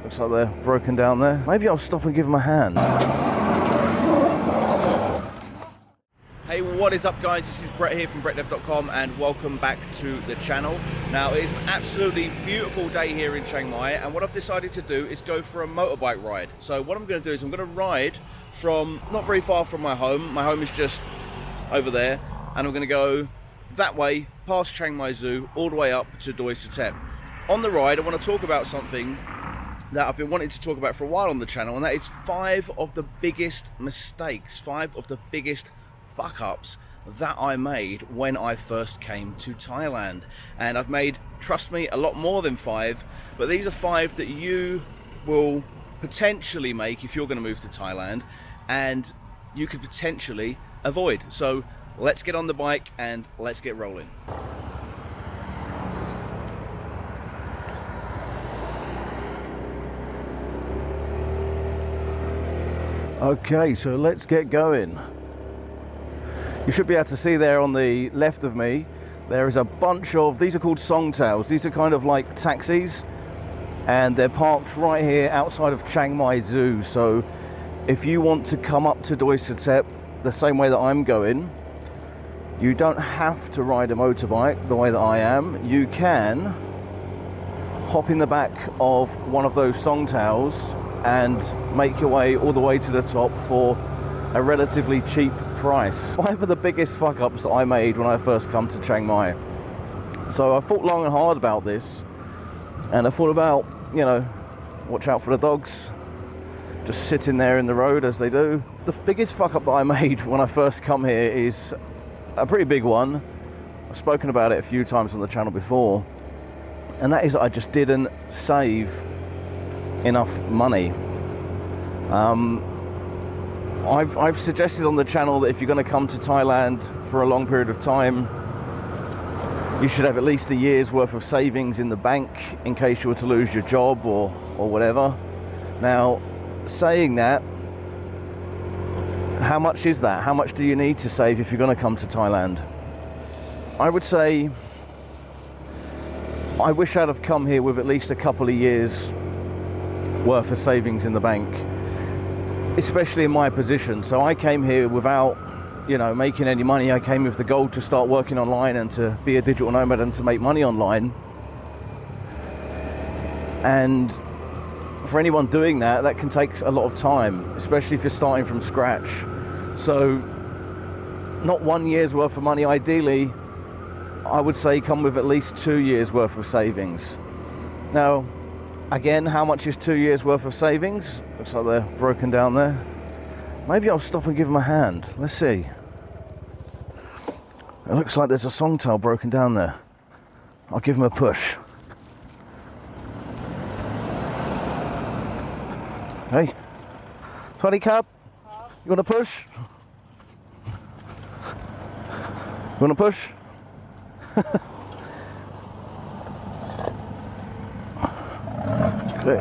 Looks like they're broken down there. Maybe I'll stop and give them a hand. Hey, what is up guys? This is Brett here from brettdev.com and welcome back to the channel. Now it is an absolutely beautiful day here in Chiang Mai, and what I've decided to do is go for a motorbike ride. So what I'm going to do is I'm going to ride from not very far from my home. My home is just over there, and I'm going to go that way past Chiang Mai Zoo all the way up to Doi Suthep. On the ride I want to talk about something that I've been wanting to talk about for a while on the channel, and that is 5 of the biggest mistakes, 5 of the biggest fuck-ups that I made when I first came to Thailand. And I've made, trust me, a lot more than 5, but these are 5 that you will potentially make if you're going to move to Thailand, and you could potentially avoid. So let's get on the bike and let's get rolling. Okay, so let's get going. You should be able to see there on the left of me, there is a bunch of, these are called songtails. These are kind of like taxis, and they're parked right here outside of Chiang Mai Zoo. So if you want to come up to Doi Suthep the same way that I'm going, you don't have to ride a motorbike the way that I am. You can hop in the back of one of those songtails and make your way all the way to the top for a relatively cheap price. 5 of the biggest fuck-ups that I made when I first come to Chiang Mai. So I thought long and hard about this, and I thought about, you know, watch out for the dogs, just sitting there in the road as they do. The biggest fuck-up that I made when I first come here is a pretty big one. I've spoken about it a few times on the channel before, and that is that I just didn't save enough money. I've suggested on the channel that if you're going to come to Thailand for a long period of time, you should have at least a year's worth of savings in the bank in case you were to lose your job or whatever. Now, saying that, how much is that? How much do you need to save if you're going to come to Thailand? I would say I wish I'd have come here with at least a couple of years worth of savings in the bank, especially in my position. So I came here without, you know, making any money. I came with the goal to start working online and to be a digital nomad and to make money online. And for anyone doing that, that can take a lot of time, especially if you're starting from scratch. So not 1 year's worth of money. Ideally, I would say come with at least 2 years worth of savings. Now, again, how much is 2 years worth of savings? Looks like they're broken down there. Maybe I'll stop and give them a hand. Let's see. It looks like there's a songtail broken down there. I'll give them a push. Hey, 20 cup. You want to push? You want to push? Okay.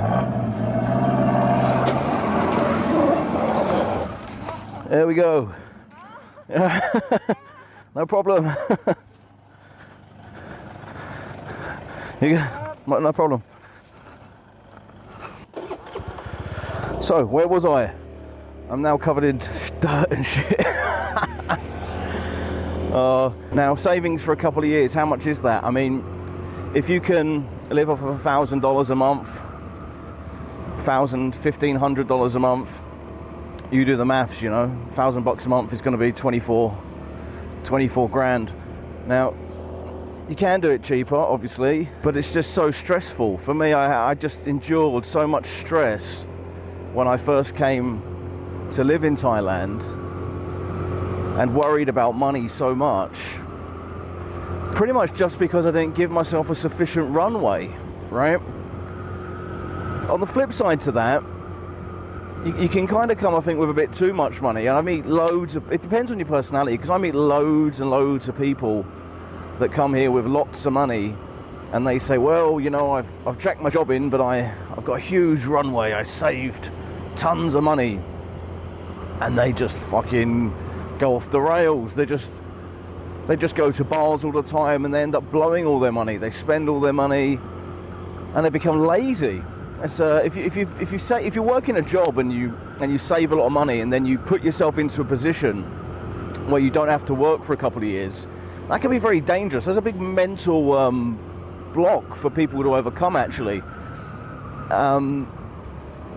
There we go. No problem. You go. No problem. So, where was I? I'm now covered in dirt and shit. Now, savings for a couple of years, how much is that? I mean, if you can live off of $1,000 a month, $1,500 a month, you do the maths, you know, $1,000 a month is going to be 24 grand. Now, you can do it cheaper, obviously, but it's just so stressful. For me, I just endured so much stress when I first came to live in Thailand and worried about money so much, pretty much just because I didn't give myself a sufficient runway, right? On the flip side to that, you can kind of come, I think, with a bit too much money. And I meet loads of, it depends on your personality, because I meet loads and loads of people that come here with lots of money, and they say, well, you know, I've jacked my job in, but I've got a huge runway, I saved tons of money. And they just fucking go off the rails. They just go to bars all the time, and they end up blowing all their money. They spend all their money and they become lazy. It's, if you work in a job and you save a lot of money, and then you put yourself into a position where you don't have to work for a couple of years, that can be very dangerous. There's a big mental block for people to overcome, actually.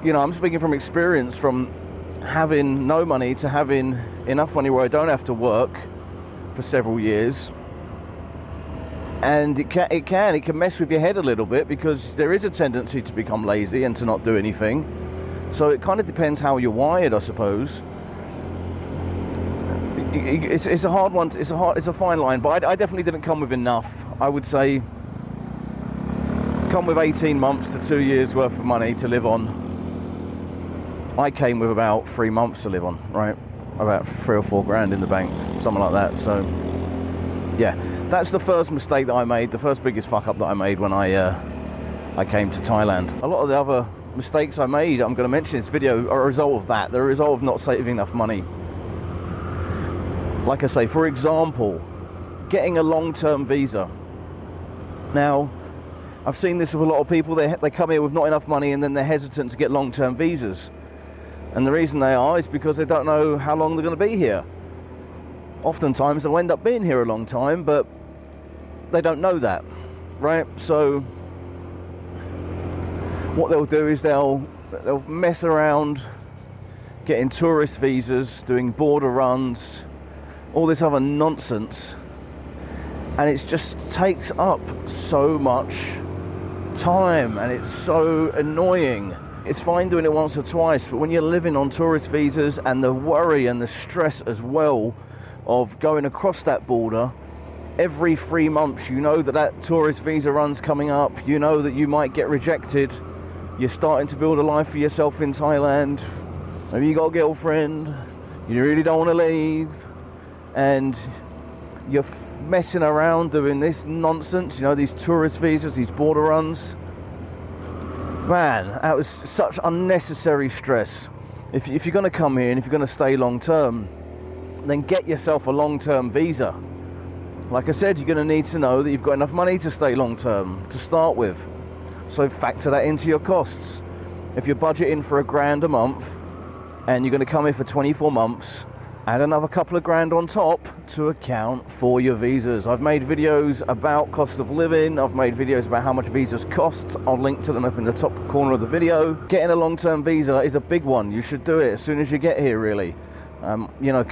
You know, I'm speaking from experience, from having no money to having enough money where I don't have to work for several years. And it can mess with your head a little bit, because there is a tendency to become lazy and to not do anything. So it kind of depends how you're wired, I suppose. It's a hard one. It's a fine line. But I definitely didn't come with enough. I would say come with 18 months to 2 years worth of money to live on. I came with about 3 months to live on, right? About 3 or 4 grand in the bank, something like that. So yeah. That's the first mistake that I made, the first biggest fuck up that I made when I came to Thailand. A lot of the other mistakes I made, I'm going to mention in this video, are a result of that. They're a result of not saving enough money. Like I say, for example, getting a long-term visa. Now, I've seen this with a lot of people. They come here with not enough money, and then they're hesitant to get long-term visas. And the reason they are is because they don't know how long they're going to be here. Oftentimes they'll end up being here a long time, but they don't know that, right? So what they'll do is they'll mess around getting tourist visas, doing border runs, all this other nonsense, and it just takes up so much time, and it's so annoying. It's fine doing it once or twice, but when you're living on tourist visas, and the worry and the stress as well of going across that border every 3 months, you know that tourist visa run's coming up, you know that you might get rejected, you're starting to build a life for yourself in Thailand, maybe you got a girlfriend, you really don't want to leave, and you're messing around doing this nonsense, you know, these tourist visas, these border runs. Man, that was such unnecessary stress. If you're going to come here, and if you're going to stay long term, then get yourself a long-term visa. Like I said, you're going to need to know that you've got enough money to stay long-term to start with. So factor that into your costs. If you're budgeting for £1,000 a month and you're going to come here for 24 months, add another couple of grand on top to account for your visas. I've made videos about cost of living. I've made videos about how much visas cost. I'll link to them up in the top corner of the video. Getting a long-term visa is a big one. You should do it as soon as you get here, really. You know,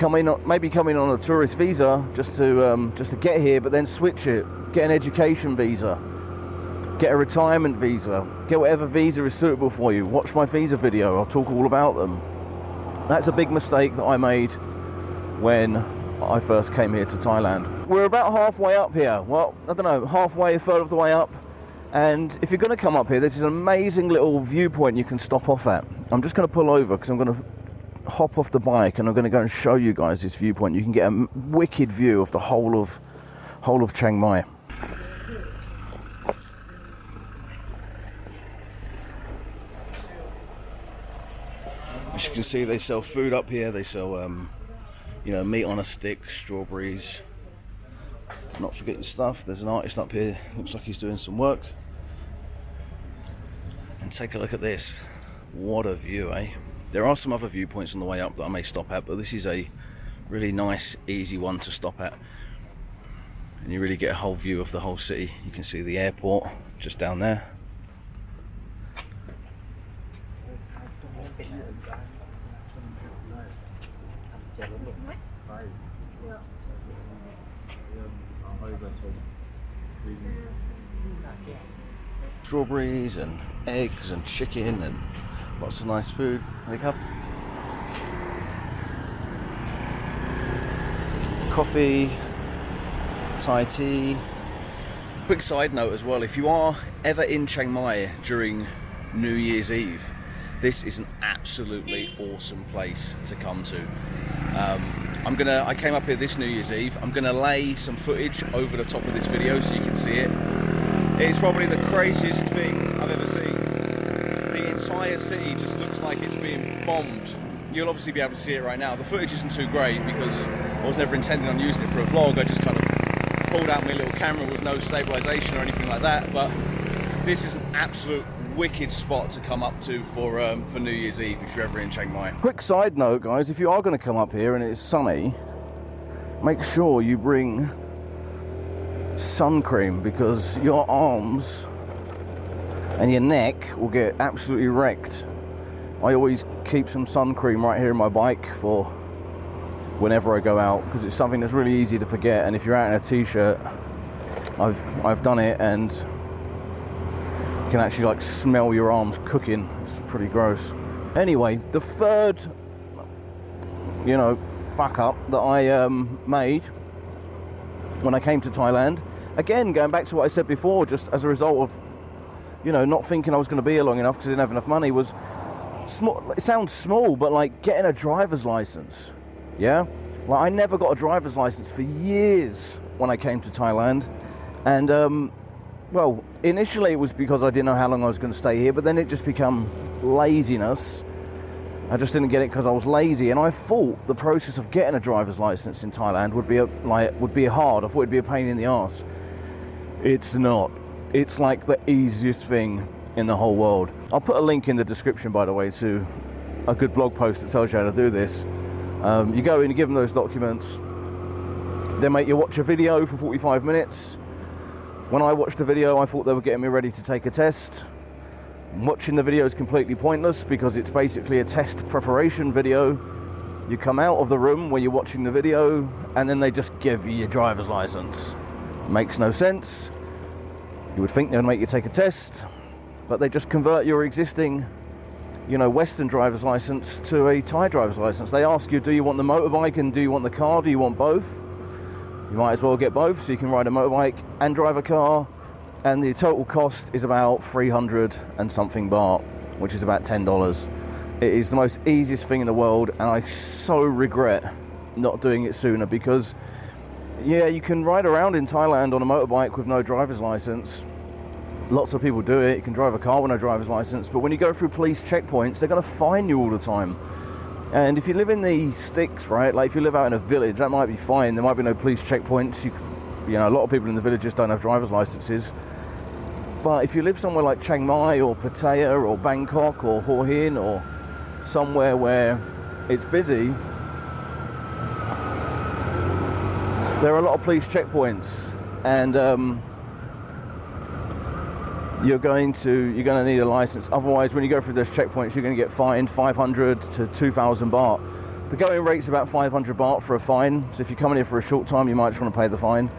maybe come in on a tourist visa just to get here, but then switch it. Get an education visa, get a retirement visa, get whatever visa is suitable for you. Watch my visa video, I'll talk all about them. That's a big mistake that I made when I first came here to Thailand. We're about halfway up here. Well, I don't know, halfway, a third of the way up. And if you're going to come up here, there's an amazing little viewpoint you can stop off at. I'm just going to pull over because I'm going to hop off the bike, and I'm going to go and show you guys this viewpoint. You can get a wicked view of the whole of Chiang Mai. As you can see, they sell food up here. They sell you know, meat on a stick, strawberries. Not forgetting stuff. There's an artist up here, looks like he's doing some work. And take a look at this. What a view, eh? There are some other viewpoints on the way up that I may stop at, but this is a really nice, easy one to stop at. And you really get a whole view of the whole city. You can see the airport just down there. Strawberries and eggs and chicken and lots of nice food. Wake up. Coffee, Thai tea. Quick side note as well, if you are ever in Chiang Mai during New Year's Eve, this is an absolutely awesome place to come to. I came up here this New Year's Eve. I'm gonna lay some footage over the top of this video so you can see it. It's probably the craziest thing I've ever seen. The entire city just looks like it's being bombed. You'll obviously be able to see it right now. The footage isn't too great because I was never intending on using it for a vlog. I just kind of pulled out my little camera with no stabilization or anything like that. But this is an absolute wicked spot to come up to for New Year's Eve if you're ever in Chiang Mai. Quick side note, guys, if you are going to come up here and it's sunny, make sure you bring sun cream, because your arms and your neck will get absolutely wrecked. I always keep some sun cream right here in my bike for whenever I go out, because it's something that's really easy to forget. And if you're out in a t-shirt, I've done it, and you can actually like smell your arms cooking. It's pretty gross. Anyway, the third, fuck up that I made when I came to Thailand, again going back to what I said before, just as a result of not thinking I was going to be here long enough because I didn't have enough money, was small. It sounds small, but like getting a driver's license. Yeah, like I never got a driver's license for years when I came to Thailand, and well, initially it was because I didn't know how long I was going to stay here, but then it just became laziness. I just didn't get it because I was lazy, and I thought the process of getting a driver's license in Thailand would be hard. I thought it'd be a pain in the arse. It's not. It's like the easiest thing in the whole world. I'll put a link in the description, by the way, to a good blog post that tells you how to do this. You go in, you give them those documents, they make you watch a video for 45 minutes. When I watched the video, I thought they were getting me ready to take a test. Watching the video is completely pointless because it's basically a test preparation video. You come out of the room where you're watching the video, and then they just give you your driver's license. Makes no sense. You would think they would make you take a test, but they just convert your existing, Western driver's license to a Thai driver's license. They ask you, do you want the motorbike and do you want the car? Do you want both? You might as well get both, so you can ride a motorbike and drive a car. And the total cost is about 300 and something baht, which is about $10. It is the most easiest thing in the world, and I so regret not doing it sooner, because yeah, you can ride around in Thailand on a motorbike with no driver's license. Lots of people do it. You can drive a car with no driver's license, but when you go through police checkpoints, they're going to fine you all the time. And if you live in the sticks, right, like if you live out in a village, that might be fine. There might be no police checkpoints. A lot of people in the villages don't have driver's licenses. But if you live somewhere like Chiang Mai or Pattaya or Bangkok or Hua Hin or somewhere where it's busy, there are a lot of police checkpoints, and you're going to need a license. Otherwise, when you go through those checkpoints, you're going to get fined 500 to 2,000 baht. The going rate's about 500 baht for a fine. So if you're coming here for a short time, you might just want to pay the fine.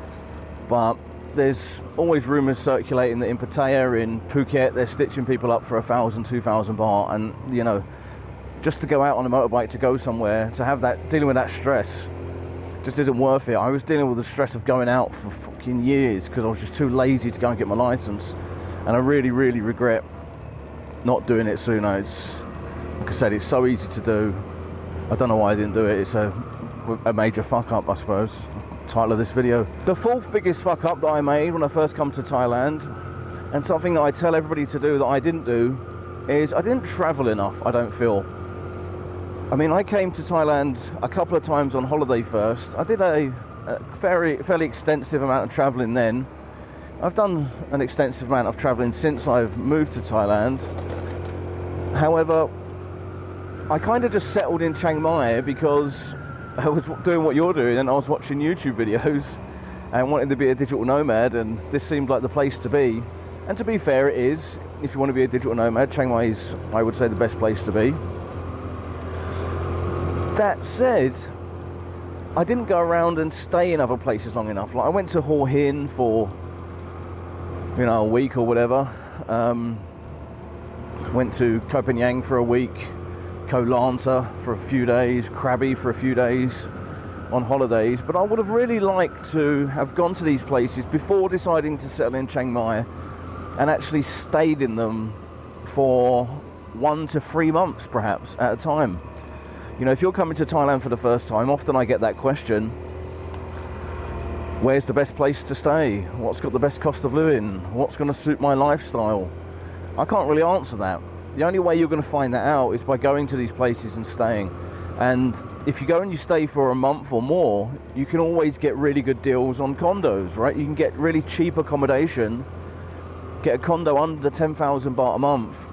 But there's always rumours circulating that in Pattaya, in Phuket, they're stitching people up for 1,000, 2,000 baht. And, just to go out on a motorbike to go somewhere, to have that, dealing with that stress, just isn't worth it. I was dealing with the stress of going out for fucking years because I was just too lazy to go and get my licence. And I really, really regret not doing it sooner. It's, like I said, it's so easy to do. I don't know why I didn't do it. It's a major fuck up, I suppose. Title of this video. The fourth biggest fuck up that I made when I first come to Thailand, and something that I tell everybody to do that I didn't do, is I didn't travel enough, I don't feel. I mean, I came to Thailand a couple of times on holiday first. I did a fairly extensive amount of travelling then. I've done an extensive amount of travelling since I've moved to Thailand. However, I kind of just settled in Chiang Mai because I was doing what you're doing, and I was watching YouTube videos and wanting to be a digital nomad, and this seemed like the place to be. And to be fair, it is. If you want to be a digital nomad, Chiang Mai is, I would say, the best place to be. That said, I didn't go around and stay in other places long enough. Like I went to Hua Hin for a week or whatever. Went to Koh Phangan for a week, Koh Lanta for a few days, Krabi for a few days on holidays. But I would have really liked to have gone to these places before deciding to settle in Chiang Mai and actually stayed in them for 1 to 3 months perhaps at a time. If you're coming to Thailand for the first time, often I get that question: where's the best place to stay? What's got the best cost of living? What's going to suit my lifestyle? I can't really answer that. The only way you're going to find that out is by going to these places and staying. And if you go and you stay for a month or more, you can always get really good deals on condos, right? You can get really cheap accommodation get a condo under 10,000 baht a month,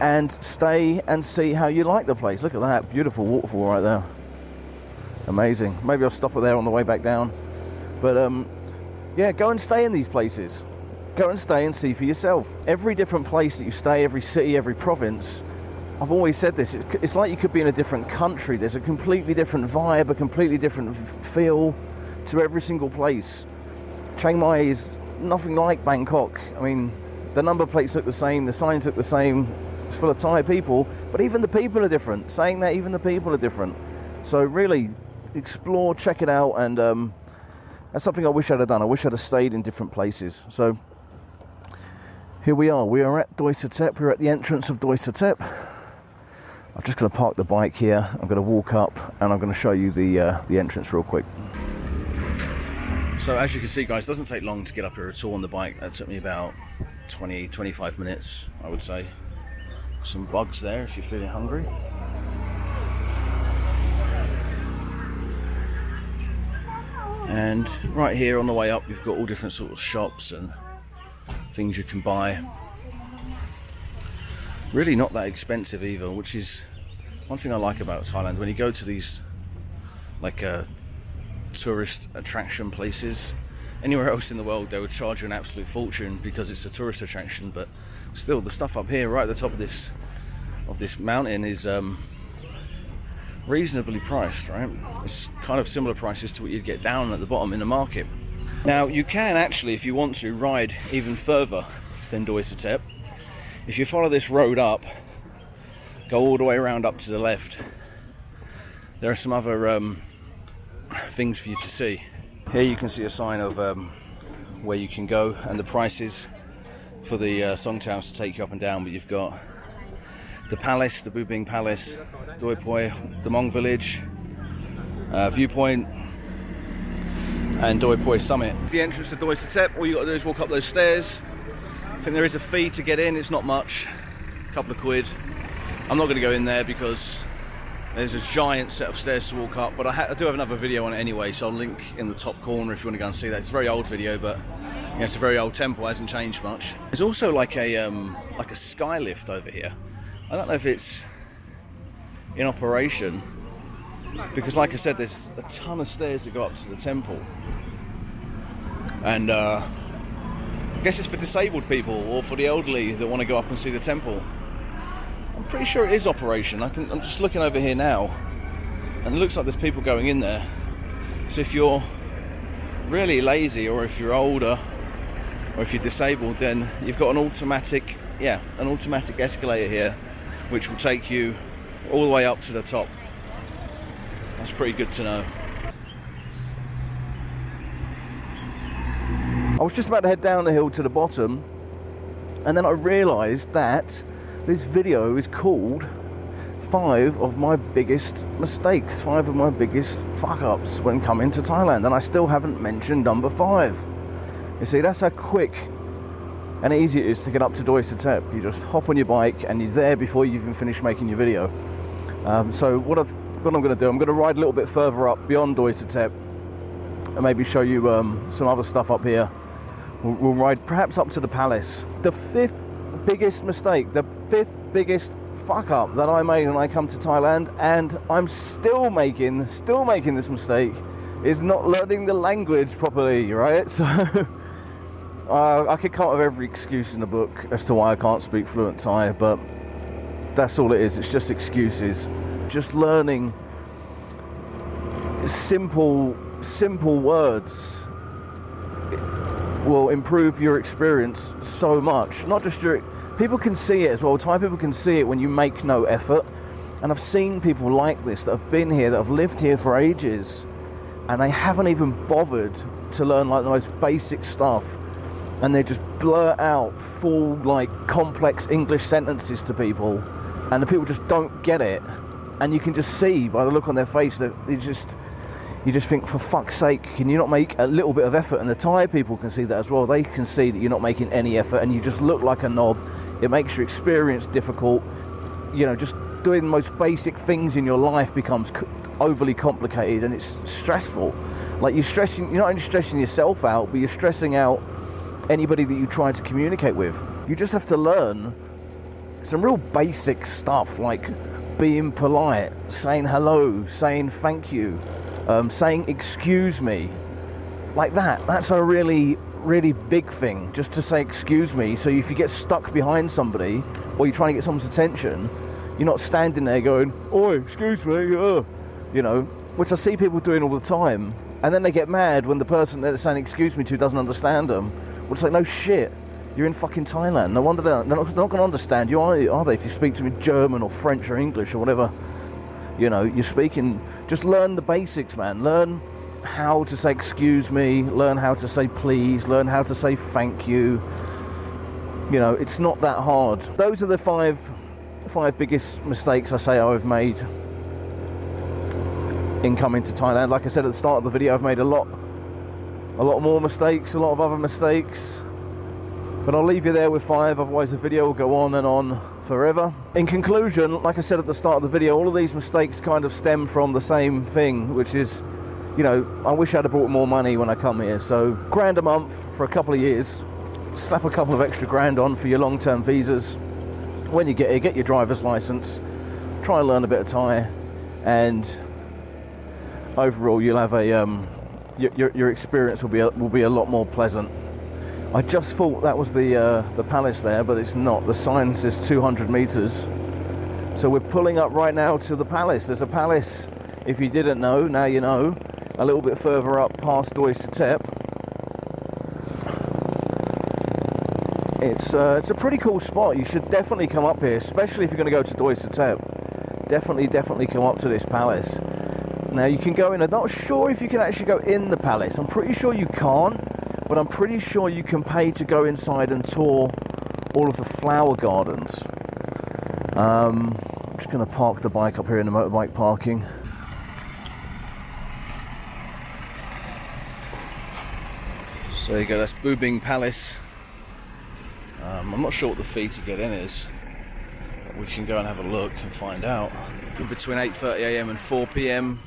and stay and see how you like the place. Look at that beautiful waterfall right there. Amazing. Maybe I'll stop it there on the way back down. But yeah, go and stay in these places. Go and stay and see for yourself. Every different place that you stay, every city, every province, I've always said this, it's like you could be in a different country. There's a completely different vibe, a completely different feel to every single place. Chiang Mai is nothing like Bangkok. I mean, the number plates look the same, the signs look the same, it's full of Thai people, but even the people are different. Saying that, even the people are different. So really, explore, check it out, and that's something I wish I'd have done. I wish I'd have stayed in different places. So here we are at Doi Suthep, we're at the entrance of Doi Suthep. I'm just going to park the bike here, I'm going to walk up, and I'm going to show you the entrance real quick. So as you can see, guys, it doesn't take long to get up here at all on the bike. That took me about 20-25 minutes, I would say. Some bugs there if you're feeling hungry. And right here on the way up, you've got all different sort of shops and things you can buy. Really not that expensive either, which is one thing I like about Thailand. When you go to these like tourist attraction places, anywhere else in the world they would charge you an absolute fortune because it's a tourist attraction, but still the stuff up here right at the top of this mountain is reasonably priced, right? It's kind of similar prices to what you'd get down at the bottom in the market. Now you can actually, if you want to, ride even further than Doi Suthep. If you follow this road up, go all the way around up to the left, there are some other things for you to see. Here you can see a sign of where you can go and the prices for the song towns to take you up and down, but you've got the palace, the Bhubing Palace, Doi Poi, the Hmong village, viewpoint, and Doi Poi summit. It's the entrance to Doi Suthep. All you got to do is walk up those stairs. I think there is a fee to get in, it's not much, a couple of quid. I'm not going to go in there because there's a giant set of stairs to walk up, but I do have another video on it anyway, so I'll link in the top corner if you want to go and see that. It's a very old video, but you know, it's a very old temple, hasn't changed much. There's also like a sky lift over here. I don't know if it's in operation, because like I said, there's a ton of stairs that go up to the temple. And I guess it's for disabled people or for the elderly that want to go up and see the temple. I'm pretty sure it is operation. I'm just looking over here now, and it looks like there's people going in there. So if you're really lazy, or if you're older, or if you're disabled, then you've got an automatic escalator here, which will take you all the way up to the top. That's pretty good to know. I was just about to head down the hill to the bottom, and then I realised that this video is called 5 of my biggest mistakes, 5 of my biggest fuck-ups when coming to Thailand, and I still haven't mentioned number 5. You see, that's how quick and easy it is to get up to Doi Suthep. You just hop on your bike and you're there before you even finish making your video. So what I'm going to do, I'm going to ride a little bit further up beyond Doi Suthep and maybe show you some other stuff up here. We'll ride perhaps up to the palace. The 5th biggest mistake, the 5th biggest fuck up that I made when I come to Thailand, and I'm still making this mistake, is not learning the language properly, right? So I could come up with every excuse in the book as to why I can't speak fluent Thai, but that's all it is. It's just excuses. Just learning simple words will improve your experience so much. Not just people can see it as well. Thai people can see it when you make no effort. And I've seen people like this that have been here, that have lived here for ages, and they haven't even bothered to learn like the most basic stuff, and they just blurt out full like complex English sentences to people, and the people just don't get it. And you can just see by the look on their face that you just think, for fuck's sake, can you not make a little bit of effort? And the Thai people can see that as well. They can see that you're not making any effort and you just look like a knob. It makes your experience difficult. You know, just doing the most basic things in your life becomes overly complicated, and it's stressful. Like you're not only stressing yourself out, but you're stressing out anybody that you try to communicate with. You just have to learn some real basic stuff, like being polite, saying hello, saying thank you, saying excuse me, like that. That's a really big thing, just to say excuse me. So if you get stuck behind somebody or you're trying to get someone's attention, you're not standing there going, oi, excuse me, you know, which I see people doing all the time, and then they get mad when the person they're saying excuse me to doesn't understand them. Well, it's like, no shit, you're in fucking Thailand. No wonder they're not going to understand you, are they? If you speak to me German or French or English or whatever, you know, you're speaking. Just learn the basics, man. Learn how to say excuse me, learn how to say please, learn how to say thank you. You know, it's not that hard. Those are the five biggest mistakes I say I've made in coming to Thailand. Like I said at the start of the video, I've made a lot more mistakes, a lot of other mistakes, but I'll leave you there with 5, otherwise the video will go on and on forever. In conclusion, like I said at the start of the video, all of these mistakes kind of stem from the same thing, which is, you know, I wish I'd have brought more money when I come here. So £1 a month for a couple of years, slap a couple of extra grand on for your long-term visas. When you get here, get your driver's license, try and learn a bit of Thai, and overall you'll have a your experience will be a lot more pleasant. I just thought that was the palace there, but it's not. The sign says 200 meters. So we're pulling up right now to the palace. There's a palace, if you didn't know, now you know, a little bit further up past Suthep. It's a pretty cool spot. You should definitely come up here, especially if you're going to go to Suthep. Definitely come up to this palace. Now you can go in. I'm not sure if you can actually go in the palace. I'm pretty sure you can't, but I'm pretty sure you can pay to go inside and tour all of the flower gardens. I'm just going to park the bike up here in the motorbike parking. So there you go, that's Bhubing Palace. I'm not sure what the fee to get in is, but we can go and have a look and find out. In between 8:30 AM and 4 PM.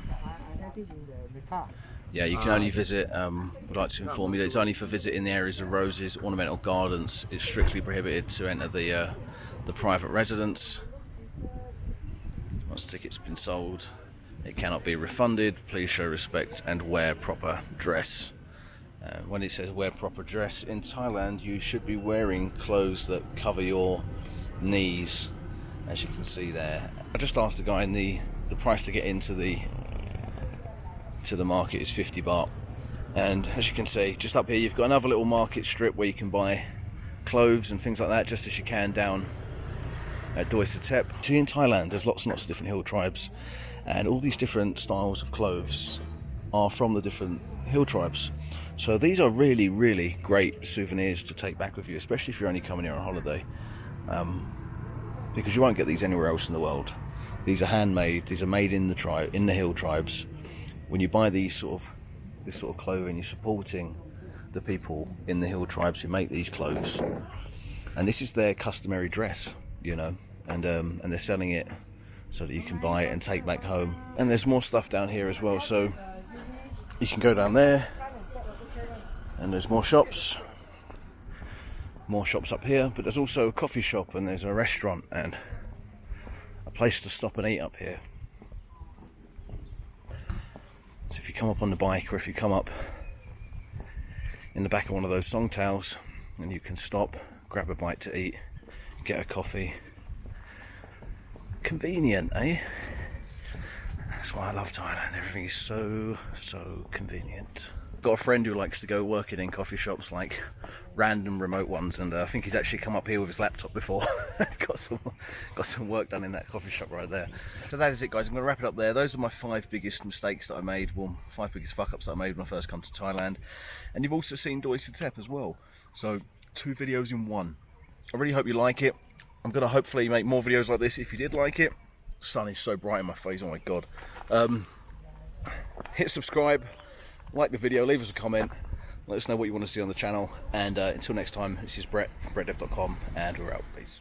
Yeah, you can only visit, would like to inform you that it's only for visiting the areas of roses, ornamental gardens. It's strictly prohibited to enter the private residence. Once tickets have been sold, it cannot be refunded. Please show respect and wear proper dress. When it says wear proper dress, in Thailand you should be wearing clothes that cover your knees, as you can see there. I just asked the guy, and the price to get into the market is 50 baht. And as you can see, just up here you've got another little market strip where you can buy clothes and things like that, just as you can down at Suthep. See, in Thailand there's lots and lots of different hill tribes, and all these different styles of clothes are from the different hill tribes. So these are really great souvenirs to take back with you, especially if you're only coming here on holiday, because you won't get these anywhere else in the world. These are handmade. These are made in the hill tribes. When you buy this sort of clothing, you're supporting the people in the hill tribes who make these clothes, and this is their customary dress, you know, and they're selling it so that you can buy it and take back home. And there's more stuff down here as well, so you can go down there. And there's more shops up here, but there's also a coffee shop, and there's a restaurant and a place to stop and eat up here. So if you come up on the bike, or if you come up in the back of one of those songtails, and you can stop, grab a bite to eat, get a coffee. Convenient, eh? That's why I love Thailand. Everything is so convenient. Got a friend who likes to go working in coffee shops, like random remote ones, and I think he's actually come up here with his laptop before. got some work done in that coffee shop right there. So that is it, guys. I'm going to wrap it up there. Those are my 5 biggest mistakes that I made, well, 5 biggest fuck-ups that I made when I first come to Thailand. And you've also seen Suthep as well, so 2 videos in 1. I really hope you like it. I'm going to hopefully make more videos like this if you did like it. The sun is so bright in my face, oh my god. Hit subscribe, like the video, leave us a comment, let us know what you want to see on the channel, and until next time, this is Brett from brettdev.com, and we're out. Peace.